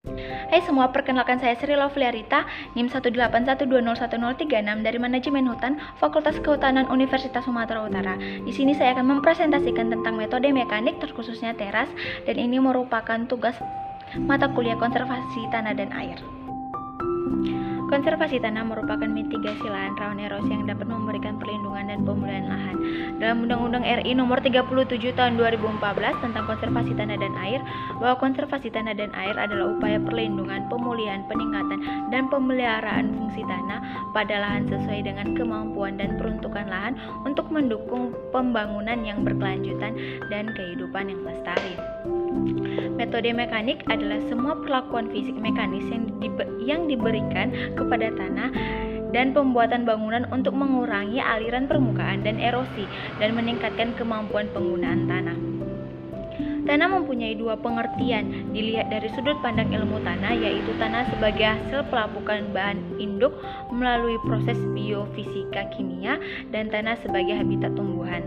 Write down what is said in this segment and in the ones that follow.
Hai semua, perkenalkan saya Sri Lovliarita, NIM 181201036 dari Manajemen Hutan, Fakultas Kehutanan Universitas Sumatera Utara. Di sini saya akan mempresentasikan tentang metode mekanik, terkhususnya teras, dan ini merupakan tugas mata kuliah konservasi tanah dan air. Konservasi tanah merupakan mitigasi lahan rawan erosi yang dapat memberikan perlindungan dan pemulihan lahan. Dalam Undang-Undang RI Nomor 37 Tahun 2014 tentang konservasi tanah dan air, bahwa konservasi tanah dan air adalah upaya perlindungan, pemulihan, peningkatan, dan pemeliharaan fungsi tanah pada lahan sesuai dengan kemampuan dan peruntukan lahan untuk mendukung pembangunan yang berkelanjutan dan kehidupan yang lestari. Metode mekanik adalah semua perlakuan fisik mekanis yang diberikan kepada tanah dan pembuatan bangunan untuk mengurangi aliran permukaan dan erosi dan meningkatkan kemampuan penggunaan tanah. Tanah mempunyai dua pengertian dilihat dari sudut pandang ilmu tanah, yaitu tanah sebagai hasil pelapukan bahan induk melalui proses biofisika kimia dan tanah sebagai habitat tumbuhan.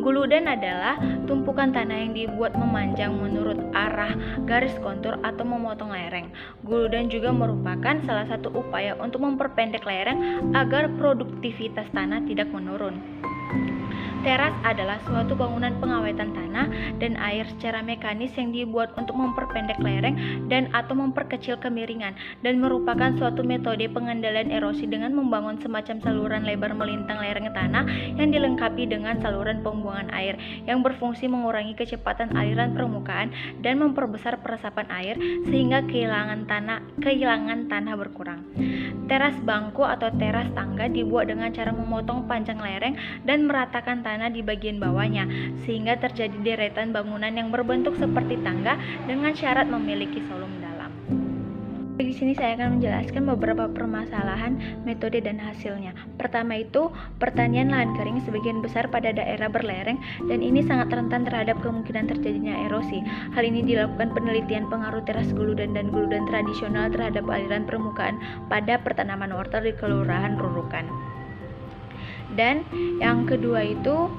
Guludan adalah tumpukan tanah yang dibuat memanjang menurut arah garis kontur atau memotong lereng. Guludan juga merupakan salah satu upaya untuk memperpendek lereng agar produktivitas tanah tidak menurun. Teras adalah suatu bangunan pengawetan tanah dan air secara mekanis yang dibuat untuk memperpendek lereng dan atau memperkecil kemiringan, dan merupakan suatu metode pengendalian erosi dengan membangun semacam saluran lebar melintang lereng tanah yang dilengkapi dengan saluran pembuangan air yang berfungsi mengurangi kecepatan aliran permukaan dan memperbesar peresapan air sehingga kehilangan tanah berkurang. Teras bangku atau teras tangga dibuat dengan cara memotong panjang lereng dan meratakan tanah di bagian bawahnya sehingga terjadi deretan bangunan yang berbentuk seperti tangga dengan syarat memiliki sulum dalam. Di sini saya akan menjelaskan beberapa permasalahan, metode dan hasilnya. Pertama itu pertanian lahan kering sebagian besar pada daerah berlereng dan ini sangat rentan terhadap kemungkinan terjadinya erosi. Hal ini dilakukan penelitian pengaruh teras guludan dan guludan tradisional terhadap aliran permukaan pada pertanaman wortel di Kelurahan Rurukan. Dan yang kedua itu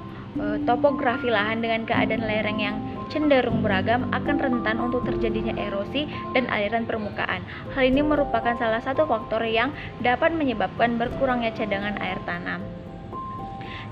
topografi lahan dengan keadaan lereng yang cenderung beragam akan rentan untuk terjadinya erosi dan aliran permukaan. Hal ini merupakan salah satu faktor yang dapat menyebabkan berkurangnya cadangan air tanam.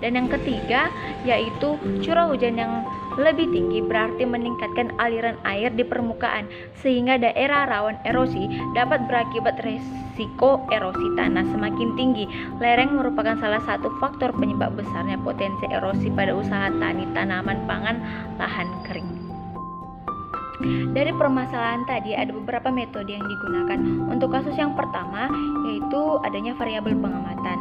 Dan yang ketiga yaitu curah hujan yang lebih tinggi berarti meningkatkan aliran air di permukaan sehingga daerah rawan erosi dapat berakibat resiko erosi tanah semakin tinggi. Lereng merupakan salah satu faktor penyebab besarnya potensi erosi pada usaha tani tanaman pangan lahan kering. Dari permasalahan tadi ada beberapa metode yang digunakan. Untuk kasus yang pertama yaitu adanya variabel pengamatan,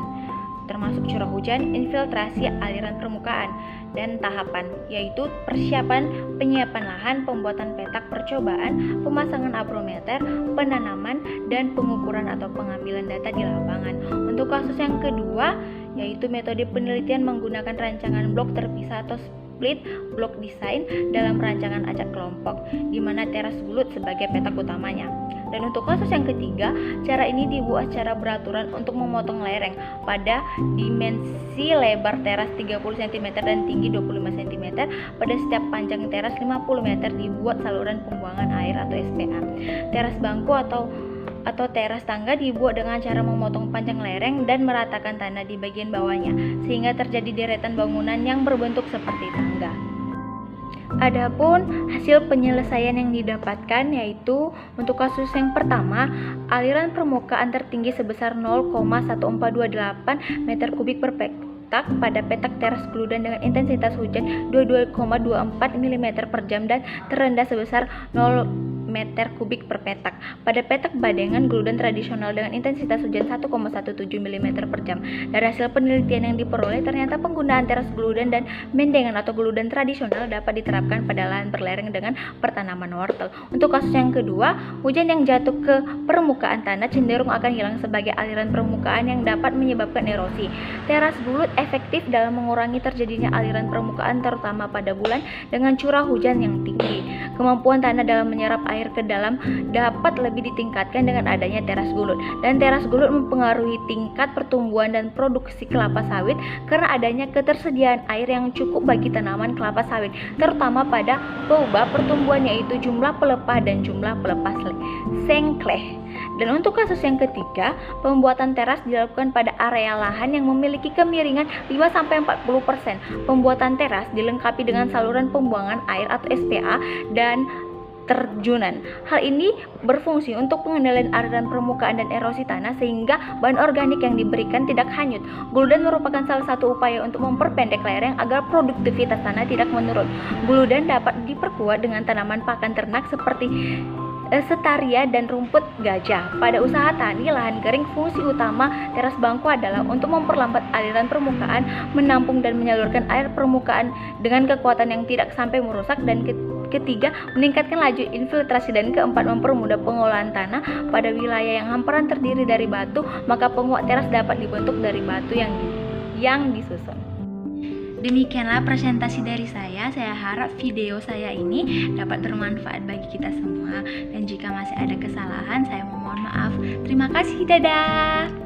termasuk curah hujan, infiltrasi aliran permukaan, dan tahapan, yaitu persiapan penyiapan lahan, pembuatan petak percobaan, pemasangan agrometer, penanaman, dan pengukuran atau pengambilan data di lapangan. Untuk kasus yang kedua, yaitu metode penelitian menggunakan rancangan blok terpisah atau split block design dalam rancangan acak kelompok, di mana teras bulut sebagai petak utamanya. Dan untuk kasus yang ketiga, cara ini dibuat secara beraturan untuk memotong lereng pada dimensi lebar teras 30 cm dan tinggi 25 cm. Pada setiap panjang teras 50 meter dibuat saluran pembuangan air atau SPA. Teras bangku atau teras tangga dibuat dengan cara memotong panjang lereng dan meratakan tanah di bagian bawahnya sehingga terjadi deretan bangunan yang berbentuk seperti tangga. Adapun hasil penyelesaian yang didapatkan yaitu untuk kasus yang pertama, aliran permukaan tertinggi sebesar 0,1428 meter kubik per petak pada petak teras guludan dengan intensitas hujan 22,24 mm per jam dan terendah sebesar 0 meter kubik per petak pada petak badengan guludan tradisional dengan intensitas hujan 1,17 mm per jam. Dari hasil penelitian yang diperoleh ternyata penggunaan teras guludan dan mendengan atau guludan tradisional dapat diterapkan pada lahan berlereng dengan pertanaman wortel. Untuk kasus yang kedua, hujan yang jatuh ke permukaan tanah cenderung akan hilang sebagai aliran permukaan yang dapat menyebabkan erosi. Teras bulut efektif dalam mengurangi terjadinya aliran permukaan terutama pada bulan dengan curah hujan yang tinggi. Kemampuan tanah dalam menyerap air air ke dalam dapat lebih ditingkatkan dengan adanya teras gulut. Dan teras gulut mempengaruhi tingkat pertumbuhan dan produksi kelapa sawit karena adanya ketersediaan air yang cukup bagi tanaman kelapa sawit, terutama pada peubah pertumbuhan, yaitu jumlah pelepah dan jumlah pelepas sengkleh. Dan untuk kasus yang ketiga, pembuatan teras dilakukan pada area lahan yang memiliki kemiringan 5-40%. Pembuatan teras dilengkapi dengan saluran pembuangan air atau SPA dan terjunan. Hal ini berfungsi untuk pengendalian aliran permukaan dan erosi tanah sehingga bahan organik yang diberikan tidak hanyut. Guludan merupakan salah satu upaya untuk memperpendek lereng agar produktivitas tanah tidak menurun. Guludan dapat diperkuat dengan tanaman pakan ternak seperti setaria dan rumput gajah. Pada usaha tani lahan kering, fungsi utama teras bangku adalah untuk memperlambat aliran permukaan, menampung dan menyalurkan air permukaan dengan kekuatan yang tidak sampai merusak, dan ketiga, meningkatkan laju infiltrasi, dan keempat, mempermudah pengolahan tanah pada wilayah yang hamparan terdiri dari batu, maka penguat teras dapat dibentuk dari batu yang disusun. Demikianlah presentasi dari saya. Saya harap video saya ini dapat bermanfaat bagi kita semua, dan jika masih ada kesalahan saya mohon maaf. Terima kasih, dadah.